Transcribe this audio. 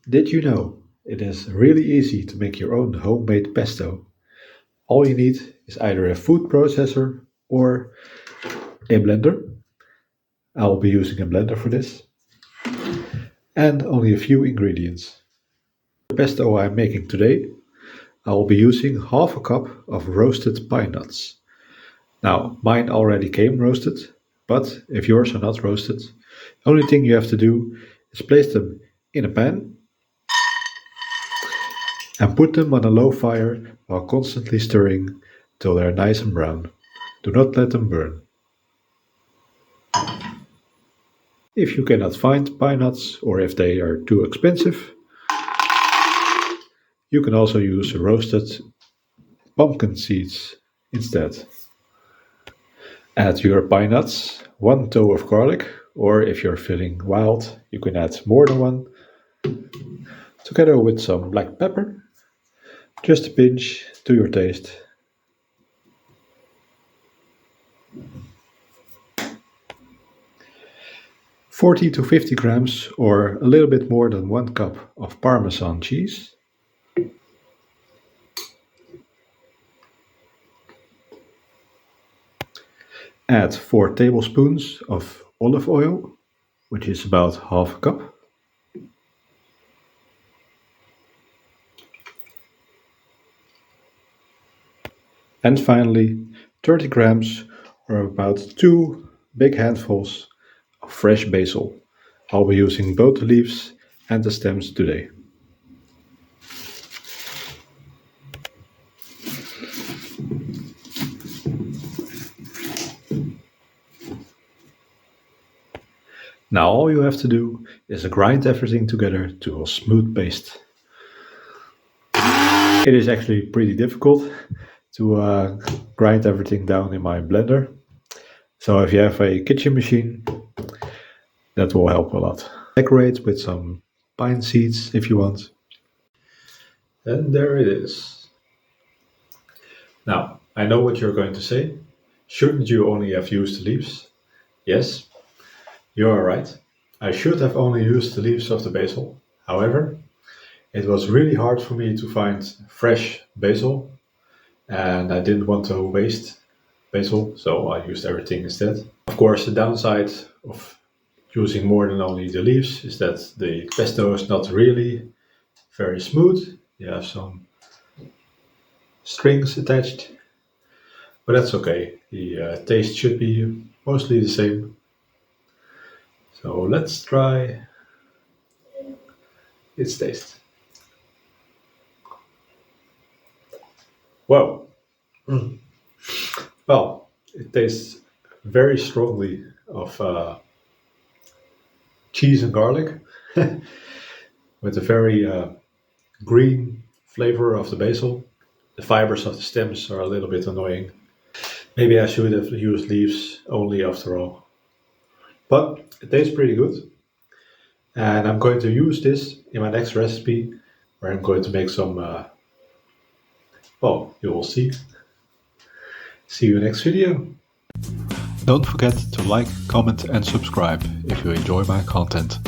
Did you know it is really easy to make your own homemade pesto? All you need is either a food processor or a blender. I will be using a blender for this, and only a few ingredients. The pesto I'm making today, I will be using half a cup of roasted pine nuts. Now, mine already came roasted, but if yours are not roasted, the only thing you have to do is place them in a pan and put them on a low fire while constantly stirring till they're nice and brown. Do not let them burn. If you cannot find pine nuts or if they are too expensive, you can also use roasted pumpkin seeds instead. Add your pine nuts, one toe of garlic, or if you're feeling wild, you can add more than one, together with some black pepper, just a pinch to your taste. "40 to 50 grams or a little bit more than 1 cup of Parmesan cheese. Add 4 tablespoons of olive oil, which is about half a cup. And finally, 30 grams or about 2 big handfuls of fresh basil. I'll be using both the leaves and the stems today. Now all you have to do is grind everything together to a smooth paste. It is actually pretty difficult to grind everything down in my blender. So if you have a kitchen machine, that will help a lot. Decorate with some pine seeds if you want. And there it is. Now, I know what you're going to say. Shouldn't you only have used the leaves? Yes, you are right. I should have only used the leaves of the basil. However, it was really hard for me to find fresh basil, and I didn't want to waste basil, so I used everything instead. Of course, the downside of using more than only the leaves is that the pesto is not really very smooth. You have some strings attached, but that's okay. The taste should be mostly the same. So let's try its taste. Wow. Well, it tastes very strongly of cheese and garlic with a very green flavor of the basil. The fibers of the stems are a little bit annoying. Maybe I should have used leaves only after all. But it tastes pretty good. And I'm going to use this in my next recipe where I'm going to make some, well, you will see. See you next video. Don't forget to like, comment and subscribe if you enjoy my content.